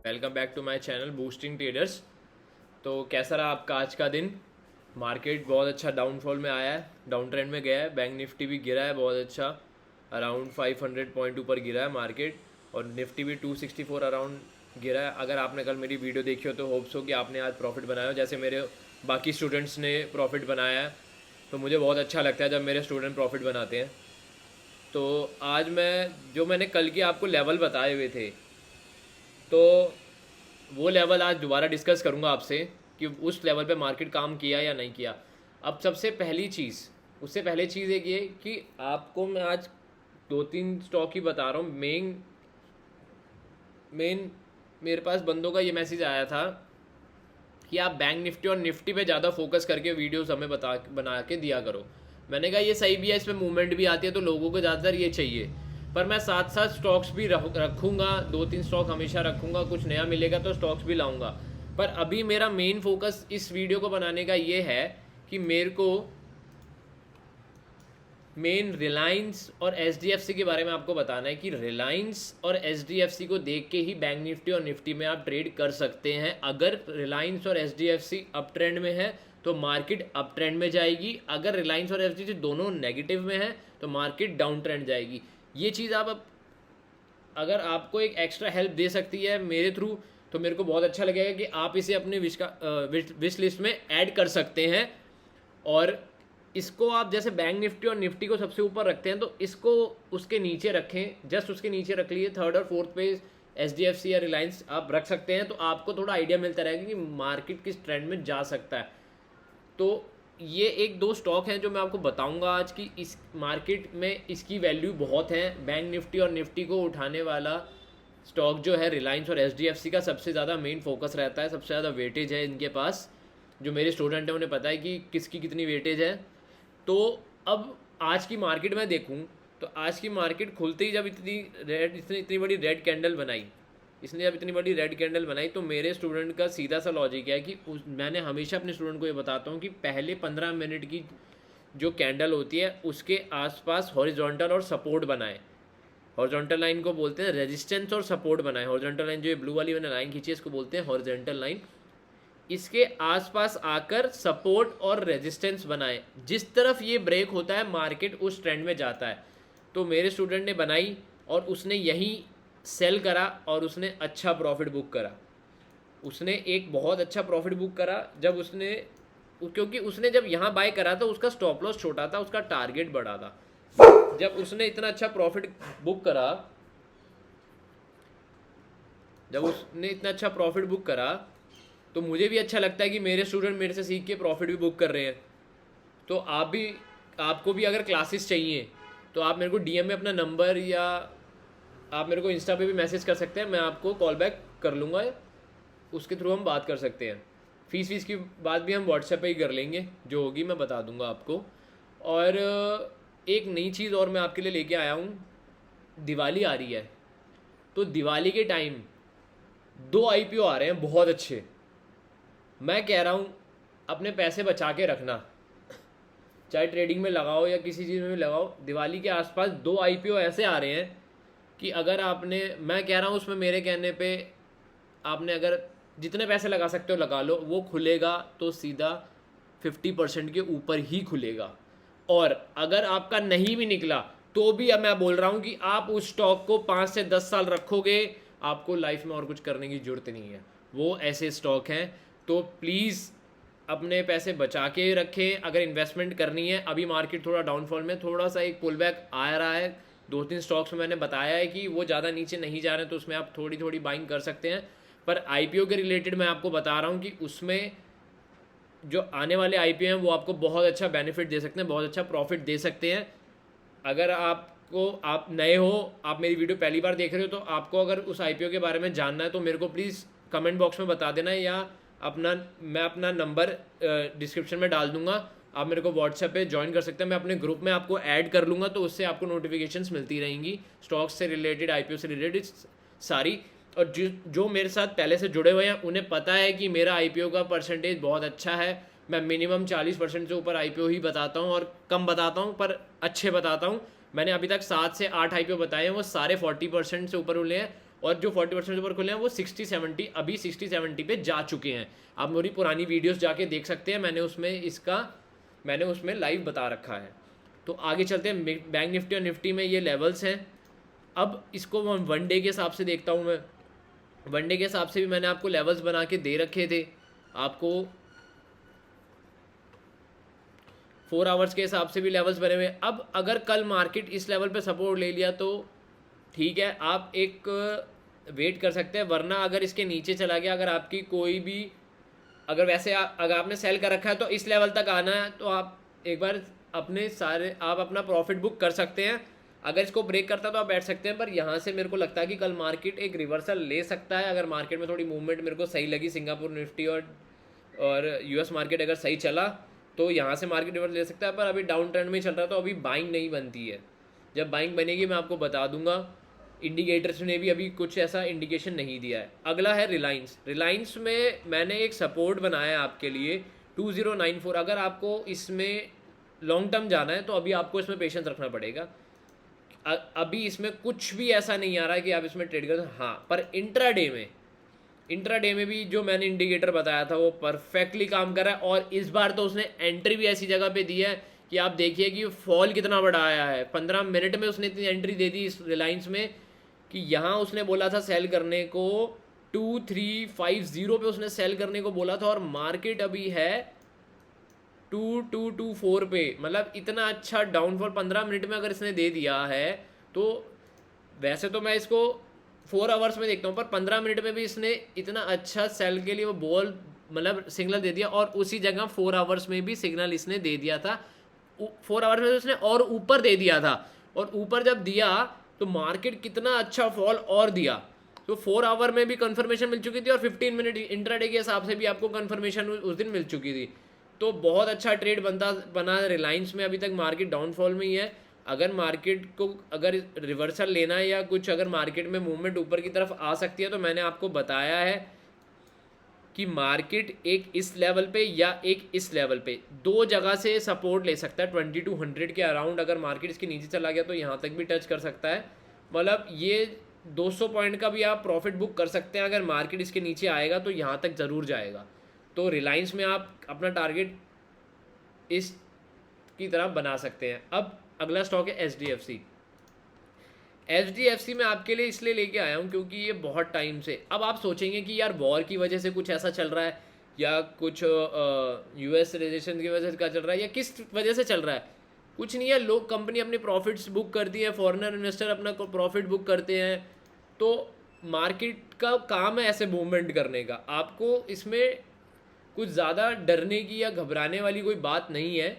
Welcome back to my channel Boosting Traders. तो कैसा रहा आपका आज का दिन? मार्केट बहुत अच्छा डाउनफॉल में आया है, डाउन ट्रेंड में गया है। बैंक निफ्टी भी गिरा है बहुत अच्छा, अराउंड 500 पॉइंट ऊपर गिरा है मार्केट। और निफ्टी भी 264 अराउंड गिरा है। अगर आपने कल मेरी वीडियो देखी हो तो होप्स हो कि आपने आज प्रॉफिट बनाया हो, जैसे मेरे बाकी स्टूडेंट्स ने प्रॉफिट बनाया है। तो मुझे बहुत अच्छा लगता है जब मेरे स्टूडेंट प्रॉफिट बनाते हैं। तो आज मैंने कल के आपको लेवल बताए हुए थे, तो वो लेवल आज दोबारा डिस्कस करूँगा आपसे कि उस लेवल पे मार्केट काम किया या नहीं किया। अब सबसे पहली चीज़, उससे पहले चीज़ एक ये कि आपको मैं आज दो तीन स्टॉक ही बता रहा हूँ। मेन मेरे पास बंदों का ये मैसेज आया था कि आप बैंक निफ्टी और निफ्टी पे ज़्यादा फोकस करके वीडियोस हमें बना के दिया करो। मैंने कहा ये सही भी है, इसमें मूवमेंट भी आती है तो लोगों को ज़्यादातर ये चाहिए। पर मैं साथ साथ स्टॉक्स भी रखूँगा, दो तीन स्टॉक हमेशा रखूँगा, कुछ नया मिलेगा तो स्टॉक्स भी लाऊँगा। पर अभी मेरा मेन फोकस इस वीडियो को बनाने का ये है कि मेरे को मेन रिलायंस और एचडीएफसी के बारे में आपको बताना है कि रिलायंस और एचडीएफसी को देख के ही बैंक निफ्टी और निफ्टी में आप ट्रेड कर सकते हैं। अगर रिलायंस और एचडीएफसी अप ट्रेंड में है तो मार्केट अप ट्रेंड में जाएगी, अगर रिलायंस और एचडीएफसी दोनों नेगेटिव में है तो मार्केट डाउन ट्रेंड जाएगी। ये चीज़ आप अगर आपको एक एक्स्ट्रा हेल्प दे सकती है मेरे थ्रू तो मेरे को बहुत अच्छा लगेगा कि आप इसे अपनी विश लिस्ट में ऐड कर सकते हैं। और इसको आप जैसे बैंक निफ्टी और निफ्टी को सबसे ऊपर रखते हैं तो इसको उसके नीचे रखें, जस्ट उसके नीचे रख लिए, थर्ड और फोर्थ पे एचडीएफसी या रिलायंस आप रख सकते हैं। तो आपको थोड़ा आइडिया मिलता रहेगा कि मार्केट किस ट्रेंड में जा सकता है। तो ये एक दो स्टॉक हैं जो मैं आपको बताऊंगा आज की इस मार्केट में इसकी वैल्यू बहुत है। बैंक निफ्टी और निफ्टी को उठाने वाला स्टॉक जो है रिलायंस और एचडीएफसी का सबसे ज़्यादा मेन फोकस रहता है, सबसे ज़्यादा वेटेज है इनके पास। जो मेरे स्टूडेंट हैं उन्हें पता है कि किसकी कितनी वेटेज है। तो अब आज की मार्केट में देखूं तो आज की मार्केट खुलते ही जब इतनी बड़ी रेड कैंडल बनाई, इसने जब इतनी बड़ी रेड कैंडल बनाई तो मेरे स्टूडेंट का सीधा सा लॉजिक है कि मैंने हमेशा अपने स्टूडेंट को ये बताता हूँ कि पहले 15 मिनट की जो कैंडल होती है उसके आसपास हॉरिजॉन्टल और सपोर्ट बनाए। हॉरिजॉन्टल लाइन को बोलते हैं रेजिस्टेंस और सपोर्ट बनाए। हॉरिजॉन्टल लाइन जो ये ब्लू वाली मैंने लाइन खींची है इसको बोलते हैं हॉरिजॉन्टल लाइन। इसके आसपास आकर सपोर्ट और रेजिस्टेंस बनाए, जिस तरफ ये ब्रेक होता है मार्केट उस ट्रेंड में जाता है। तो मेरे स्टूडेंट ने बनाई और उसने यही सेल करा और उसने अच्छा प्रॉफिट बुक करा। उसने एक बहुत अच्छा प्रॉफिट बुक करा जब उसने, क्योंकि उसने जब यहाँ बाय करा तो उसका स्टॉप लॉस छोटा था, उसका टारगेट बड़ा था। जब उसने इतना अच्छा प्रॉफिट बुक करा तो मुझे भी अच्छा लगता है कि मेरे स्टूडेंट मेरे से सीख के प्रॉफिट भी बुक कर रहे हैं। तो आपको भी अगर क्लासेस चाहिए तो आप मेरे को डीएम में अपना नंबर या आप मेरे को इंस्टा पे भी मैसेज कर सकते हैं, मैं आपको कॉल बैक कर लूँगा, उसके थ्रू हम बात कर सकते हैं। फीस की बात भी हम व्हाट्सएप पे ही कर लेंगे, जो होगी मैं बता दूंगा आपको। और एक नई चीज़ और मैं आपके लिए लेके आया हूँ, दिवाली आ रही है तो दिवाली के टाइम 2 आईपीओ आ रहे हैं बहुत अच्छे। मैं कह रहा हूँ अपने पैसे बचा के रखना, चाहे ट्रेडिंग में लगाओ या किसी चीज़ में भी लगाओ। दिवाली के आसपास 2 आईपीओ ऐसे आ रहे हैं कि अगर मैं कह रहा हूँ उसमें मेरे कहने पे आपने अगर जितने पैसे लगा सकते हो लगा लो। वो खुलेगा तो सीधा 50% के ऊपर ही खुलेगा। और अगर आपका नहीं भी निकला तो भी अब मैं बोल रहा हूँ कि आप उस स्टॉक को 5 से 10 साल रखोगे, आपको लाइफ में और कुछ करने की ज़रूरत नहीं है। वो ऐसे स्टॉक हैं। तो प्लीज़ अपने पैसे बचा के रखें अगर इन्वेस्टमेंट करनी है। अभी मार्केट थोड़ा डाउनफॉल में, थोड़ा सा एक पुल बैक आ रहा है। 2-3 स्टॉक्स में मैंने बताया है कि वो ज़्यादा नीचे नहीं जा रहे हैं तो उसमें आप थोड़ी थोड़ी बाइंग कर सकते हैं। पर आईपीओ के रिलेटेड मैं आपको बता रहा हूँ कि उसमें जो आने वाले आईपीओ हैं वो आपको बहुत अच्छा बेनिफिट दे सकते हैं, बहुत अच्छा प्रॉफिट दे सकते हैं। अगर आप नए हो, आप मेरी वीडियो पहली बार देख रहे हो, तो आपको अगर उस आईपीओ के बारे में जानना है तो मेरे को प्लीज़ कमेंट बॉक्स में बता देना, या मैं अपना नंबर डिस्क्रिप्शन में डाल दूंगा। आप मेरे को व्हाट्सएप पे ज्वाइन कर सकते हैं, मैं अपने ग्रुप में आपको ऐड कर लूँगा तो उससे आपको नोटिफिकेशंस मिलती रहेंगी स्टॉक्स से रिलेटेड, आईपीओ से रिलेटेड सारी। और जो मेरे साथ पहले से जुड़े हुए हैं उन्हें पता है कि मेरा आईपीओ का परसेंटेज बहुत अच्छा है। मैं मिनिमम 40% से ऊपर आईपीओ ही बताता हूँ और कम बताता हूँ पर अच्छे बताता हूँ। मैंने अभी तक 7 से 8 आईपीओ बताए हैं, वो सारे 40% से ऊपर हुए हैं और जो 40% से ऊपर खुले हैं वो 60-70 अभी 60-70 पे जा चुके हैं। आप मेरी पुरानी वीडियोस जाके देख सकते हैं, मैंने उसमें लाइव बता रखा है। तो आगे चलते हैं, बैंक निफ्टी और निफ्टी में ये लेवल्स हैं। अब इसको वन डे के हिसाब से देखता हूँ मैं। वन डे के हिसाब से भी मैंने आपको लेवल्स बना के दे रखे थे, आपको 4 आवर्स के हिसाब से भी लेवल्स बने हुए। अब अगर कल मार्केट इस लेवल पे सपोर्ट ले लिया तो ठीक है, आप एक वेट कर सकते हैं, वरना अगर इसके नीचे चला गया, अगर आपकी कोई भी अगर वैसे अगर आपने सेल कर रखा है तो इस लेवल तक आना है तो आप एक बार आप अपना प्रॉफिट बुक कर सकते हैं। अगर इसको ब्रेक करता है तो आप बैठ सकते हैं, पर यहाँ से मेरे को लगता है कि कल मार्केट एक रिवर्सल ले सकता है। अगर मार्केट में थोड़ी मूवमेंट मेरे को सही लगी, सिंगापुर निफ्टी और यूएस मार्केट अगर सही चला तो यहाँ से मार्केट रिवर्स ले सकता है, पर अभी डाउन ट्रेंड में चल रहा है तो अभी बाइंग नहीं बनती है। जब बाइंग बनेगी मैं आपको बता दूंगा। इंडिकेटर्स ने भी अभी कुछ ऐसा इंडिकेशन नहीं दिया है। अगला है रिलायंस में मैंने एक सपोर्ट बनाया है आपके लिए 2094। अगर आपको इसमें लॉन्ग टर्म जाना है तो अभी आपको इसमें पेशेंस रखना पड़ेगा। अभी इसमें कुछ भी ऐसा नहीं आ रहा है कि आप इसमें ट्रेड कर, हाँ, पर इंट्राडे में भी जो मैंने इंडिकेटर बताया था वो परफेक्टली काम कर रहा है। और इस बार तो उसने एंट्री भी ऐसी जगह पे दी है कि आप देखिए कि फॉल कितना बड़ा आया है। 15 मिनट में उसने इतनी एंट्री दे दी इस रिलायंस में कि यहाँ उसने बोला था सेल करने को 2350 पे उसने सेल करने को बोला था, और मार्केट अभी है 2224 पे। मतलब इतना अच्छा डाउनफॉल 15 मिनट में अगर इसने दे दिया है तो वैसे तो मैं इसको 4 आवर्स में देखता हूँ, पर 15 मिनट में भी इसने इतना अच्छा सेल के लिए वो बॉल मतलब सिग्नल दे दिया। और उसी जगह 4 आवर्स में भी सिग्नल इसने दे दिया था। 4 आवर्स में तो इसने और ऊपर दे दिया था, और ऊपर जब दिया तो मार्केट कितना अच्छा फॉल और दिया। तो 4 आवर में भी कंफर्मेशन मिल चुकी थी, और 15 मिनट इंट्राडे के हिसाब से भी आपको कंफर्मेशन उस दिन मिल चुकी थी। तो बहुत अच्छा ट्रेड बना रिलायंस में। अभी तक मार्केट डाउनफॉल में ही है। अगर मार्केट को अगर रिवर्सल लेना है या कुछ अगर मार्केट में मूवमेंट ऊपर की तरफ आ सकती है तो मैंने आपको बताया है कि मार्केट एक इस लेवल पे या एक इस लेवल पे, दो जगह से सपोर्ट ले सकता है। 2200 के अराउंड अगर मार्केट इसके नीचे चला गया तो यहाँ तक भी टच कर सकता है। मतलब ये 200 पॉइंट का भी आप प्रॉफिट बुक कर सकते हैं। अगर मार्केट इसके नीचे आएगा तो यहाँ तक ज़रूर जाएगा। तो रिलायंस में आप अपना टारगेट इस की तरह बना सकते हैं। अब अगला स्टॉक है एच डी एफ सी में आपके लिए इसलिए लेके आया हूँ क्योंकि ये बहुत टाइम से, अब आप सोचेंगे कि यार वॉर की वजह से कुछ ऐसा चल रहा है या कुछ यूएस रिलेशन की वजह से क्या चल रहा है या किस वजह से चल रहा है। कुछ नहीं है, लोग कंपनी अपनी प्रॉफिट्स बुक करती है, फॉरेनर इन्वेस्टर अपना प्रॉफिट बुक करते हैं। तो मार्केट का काम है ऐसे मूवमेंट करने का। आपको इसमें कुछ ज़्यादा डरने की या घबराने वाली कोई बात नहीं है।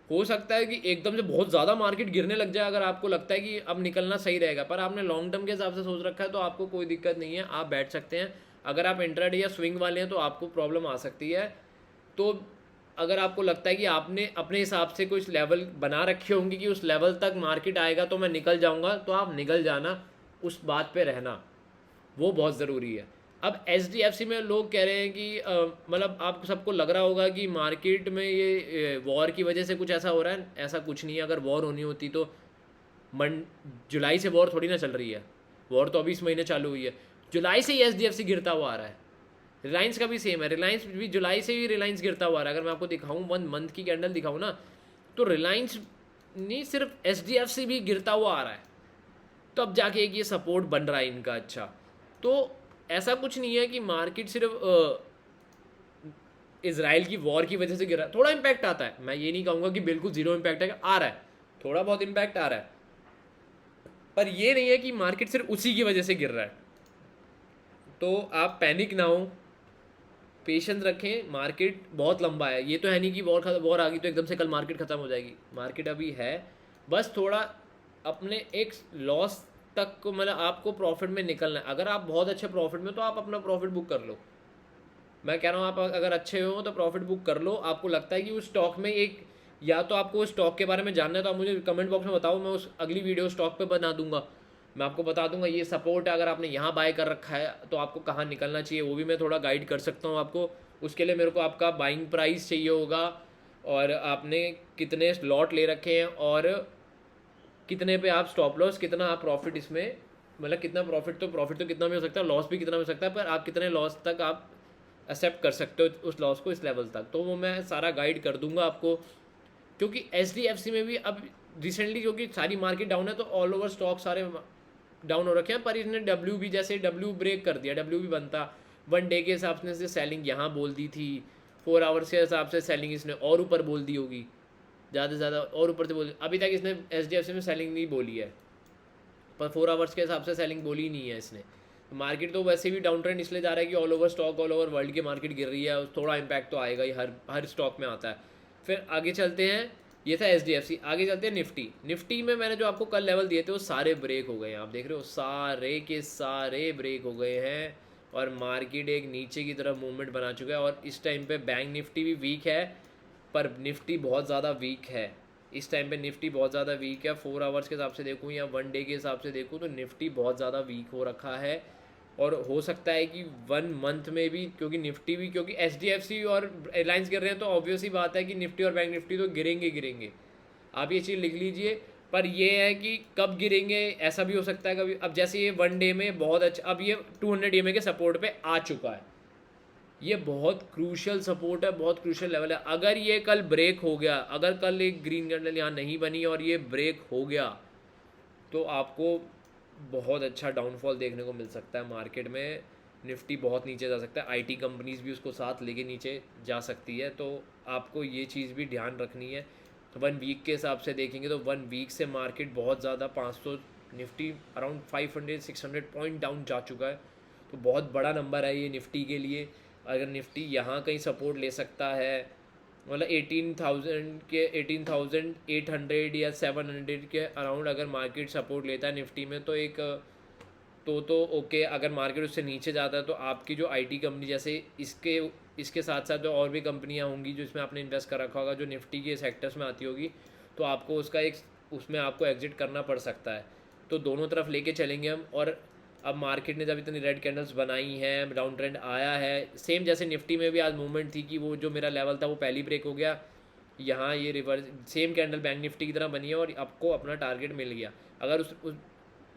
हो सकता है कि एकदम से बहुत ज़्यादा मार्केट गिरने लग जाए अगर आपको लगता है कि अब निकलना सही रहेगा, पर आपने लॉन्ग टर्म के हिसाब से सोच रखा है तो आपको कोई दिक्कत नहीं है, आप बैठ सकते हैं। अगर आप इंट्राडे या स्विंग वाले हैं तो आपको प्रॉब्लम आ सकती है। तो अगर आपको लगता है कि आपने अपने हिसाब से कुछ लेवल बना रखे होंगे कि उस लेवल तक मार्केट आएगा तो मैं निकल जाऊँगा, तो आप निकल जाना, उस बात पर रहना, वो बहुत ज़रूरी है। अब एच में लोग कह रहे हैं कि मतलब आप सबको लग रहा होगा कि मार्केट में ये वॉर की वजह से कुछ ऐसा हो रहा है। ऐसा कुछ नहीं है। अगर वॉर होनी होती तो जुलाई से वॉर थोड़ी ना चल रही है। वॉर तो अभी इस महीने चालू हुई है, जुलाई से ही एच गिरता हुआ आ रहा है। रिलायंस का भी सेम है, रिलायंस भी जुलाई से ही रिलायंस गिरता हुआ आ रहा है। अगर मैं आपको दिखाऊँ 1 मंथ की कैंडल दिखाऊँ ना, तो रिलायंस नहीं सिर्फ एच भी गिरता हुआ आ रहा है। तो अब जाके एक ये सपोर्ट बन रहा है इनका। अच्छा, तो ऐसा कुछ नहीं है कि मार्केट सिर्फ इजराइल की वॉर की वजह से गिरा। थोड़ा इम्पैक्ट आता है, मैं ये नहीं कहूँगा कि बिल्कुल जीरो इम्पैक्ट है, आ रहा है, थोड़ा बहुत इम्पैक्ट आ रहा है, पर ये नहीं है कि मार्केट सिर्फ उसी की वजह से गिर रहा है। तो आप पैनिक ना हो, पेशेंस रखें। मार्केट बहुत लंबा है, ये तो है नहीं कि वॉर आ गई तो एकदम से कल मार्केट ख़त्म हो जाएगी। मार्केट अभी है, बस थोड़ा अपने एक लॉस तक को मतलब आपको प्रॉफिट में निकलना है। अगर आप बहुत अच्छे प्रॉफिट में तो आप अपना प्रॉफिट बुक कर लो। मैं कह रहा हूँ आप अगर अच्छे हो तो प्रॉफिट बुक कर लो। आपको लगता है कि उस स्टॉक में एक, या तो आपको उस स्टॉक के बारे में जानना है तो आप मुझे कमेंट बॉक्स में बताओ, मैं उस अगली वीडियो स्टॉक पे बना दूंगा। मैं आपको बता दूंगा ये सपोर्ट है, अगर आपने यहाँ बाय कर रखा है तो आपको कहाँ निकलना चाहिए, वो भी मैं थोड़ा गाइड कर सकता हूँ आपको। उसके लिए मेरे को आपका बाइंग प्राइस चाहिए होगा, और आपने कितने स्लॉट ले रखे हैं, और कितने पे आप स्टॉप लॉस, कितना आप प्रॉफिट इसमें मतलब कितना प्रॉफिट तो कितना भी हो सकता है, लॉस भी कितना भी हो सकता है, पर आप कितने लॉस तक आप एक्सेप्ट कर सकते हो उस लॉस को, इस लेवल तक, तो वो मैं सारा गाइड कर दूंगा आपको। क्योंकि एच में भी अब रिसेंटली क्योंकि सारी मार्केट डाउन है, तो ऑल ओवर स्टॉक सारे डाउन हो रखे हैं, पर इसने डब्ल्यू भी जैसे डब्ल्यू ब्रेक कर दिया, डब्ल्यू भी बनता 1 डे के हिसाब से सेलिंग यहाँ बोल दी थी, 4 आवर्स के हिसाब से सेलिंग इसने और ऊपर बोल दी होगी, ज़्यादा से ज़्यादा और ऊपर से बोल, अभी तक इसने एच में सेलिंग नहीं बोली है, पर 4 आवर्स के हिसाब से सेलिंग बोली नहीं है इसने। मार्केट तो वैसे भी डाउन ट्रेंड इसलिए जा रहा है कि all over stock, all over world की मार्केट गिर रही है, थोड़ा इम्पैक्ट तो आएगा ही, हर स्टॉक में आता है। फिर आगे चलते हैं, ये था एच, आगे चलते हैं निफ्टी में मैंने जो आपको कल लेवल दिए थे वो सारे ब्रेक हो गए हैं, आप देख रहे हो सारे के सारे ब्रेक हो गए हैं, और मार्केट एक नीचे की तरफ मूवमेंट बना चुका है। और इस टाइम पे बैंक निफ्टी भी वीक है, पर निफ्टी बहुत ज़्यादा वीक है इस टाइम पे, निफ्टी बहुत ज़्यादा वीक है। 4 आवर्स के हिसाब से देखूँ या 1 डे के हिसाब से देखूँ तो निफ्टी बहुत ज़्यादा वीक हो रखा है, और हो सकता है कि 1 मंथ में भी, क्योंकि निफ्टी भी, क्योंकि एच और एयरलाइंस गिर रहे हैं, तो ऑब्वियस ही बात है कि निफ्टी और बैंक निफ्टी तो गिरेंगे। आप ये चीज़ लिख लीजिए। पर ये है कि कब गिरेंगे ऐसा भी हो सकता है कभी, अब जैसे ये 1 डे में बहुत अच्छा, अब ये 200 EMA के सपोर्ट पे आ चुका है, ये बहुत क्रूशियल सपोर्ट है, बहुत क्रूशियल लेवल है। अगर ये कल ब्रेक हो गया, अगर कल एक ग्रीन कैंडल यहाँ नहीं बनी और ये ब्रेक हो गया, तो आपको बहुत अच्छा डाउनफॉल देखने को मिल सकता है मार्केट में। निफ्टी बहुत नीचे जा सकता है, आईटी कंपनीज भी उसको साथ लेके नीचे जा सकती है, तो आपको ये चीज़ भी ध्यान रखनी है। 1 वीक के हिसाब से देखेंगे तो 1 वीक से मार्केट बहुत ज़्यादा 500, निफ्टी अराउंड 500-600 पॉइंट डाउन जा चुका है, तो बहुत बड़ा नंबर है ये निफ्टी के लिए। अगर निफ्टी यहाँ कहीं सपोर्ट ले सकता है, मतलब 18,800 या 700 के अराउंड अगर मार्केट सपोर्ट लेता है निफ्टी में, तो एक तो ओके। अगर मार्केट उससे नीचे जाता है तो आपकी जो आईटी कंपनी, जैसे इसके साथ साथ जो और भी कंपनियां होंगी जो इसमें आपने इन्वेस्ट कर रखा होगा, जो निफ्टी के सेक्टर्स में आती होगी, तो आपको उसमें आपको एग्जिट करना पड़ सकता है। तो दोनों तरफ लेके चलेंगे हम। और अब मार्केट ने जब इतनी रेड कैंडल्स बनाई हैं, डाउन ट्रेंड आया है, सेम जैसे निफ्टी में भी आज मूवमेंट थी कि वो जो मेरा लेवल था वो पहली ब्रेक हो गया, यहाँ ये reverse same candle bank Nifty की तरह बनी है, और आपको अपना टारगेट मिल गया।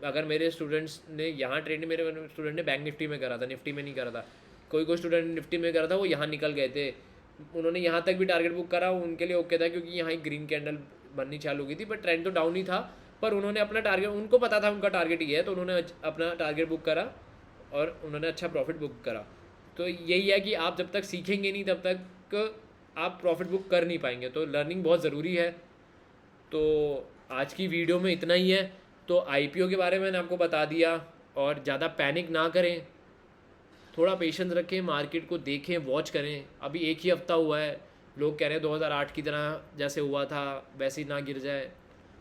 अगर मेरे स्टूडेंट्स ने यहाँ ट्रेड, मेरे स्टूडेंट ने बैंक निफ्टी में करा था, निफ्टी में नहीं करा था, कोई स्टूडेंट निफ्टी में करा था, वो यहाँ निकल गए थे, उन्होंने यहाँ तक भी टारगेट बुक करा, उनके लिए ओके था, क्योंकि यहाँ एक ग्रीन कैंडल बननी चालू हुई थी, बट ट्रेंड तो डाउन ही था, पर उन्होंने अपना टारगेट, उनको पता था उनका टारगेट ये है, तो उन्होंने अपना टारगेट बुक करा और उन्होंने अच्छा प्रॉफिट बुक करा। तो यही है कि आप जब तक सीखेंगे नहीं तब तक आप प्रॉफिट बुक कर नहीं पाएंगे, तो लर्निंग बहुत ज़रूरी है। तो आज की वीडियो में इतना ही है। तो आईपीओ के बारे में मैंने आपको बता दिया, और ज़्यादा पैनिक ना करें, थोड़ा पेशेंस रखें, मार्केट को देखें, वॉच करें। अभी एक ही हफ्ता हुआ है, लोग कह रहे हैं 2008 की तरह जैसे हुआ था वैसे ही ना गिर जाए।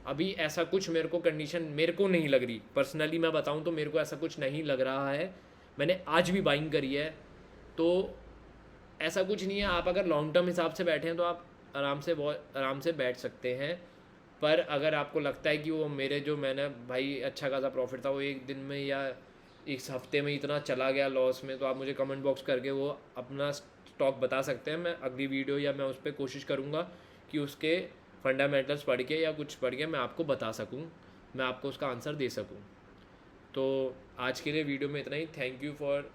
अभी ऐसा कुछ मेरे को कंडीशन मेरे को नहीं लग रही, पर्सनली मैं बताऊं तो मेरे को ऐसा कुछ नहीं लग रहा है। मैंने आज भी बाइंग करी है, तो ऐसा कुछ नहीं है। आप अगर लॉन्ग टर्म हिसाब से बैठे हैं तो आप आराम से बैठ सकते हैं। पर अगर आपको लगता है कि वो मेरे जो मैंने भाई अच्छा खासा प्रॉफिट था वो एक दिन में या इस हफ्ते में इतना चला गया लॉस में, तो आप मुझे कमेंट बॉक्स करके वो अपना स्टॉक बता सकते हैं। मैं अगली वीडियो या मैं उस पर कोशिश करूँगा कि उसके फंडामेंटल्स पढ़ के या कुछ पढ़ के मैं आपको बता सकूँ, मैं आपको उसका आंसर दे सकूँ। तो आज के लिए वीडियो में इतना ही। Thank you for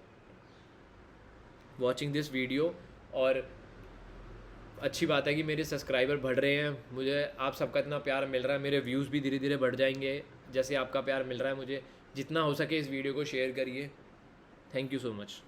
watching this video. और अच्छी बात है कि मेरे सब्सक्राइबर बढ़ रहे हैं, मुझे आप सबका इतना प्यार मिल रहा है, मेरे व्यूज़ भी धीरे धीरे बढ़ जाएंगे जैसे आपका प्यार मिल रहा है मुझे। जितना हो सके इस वीडियो को शेयर करिए। Thank you so much.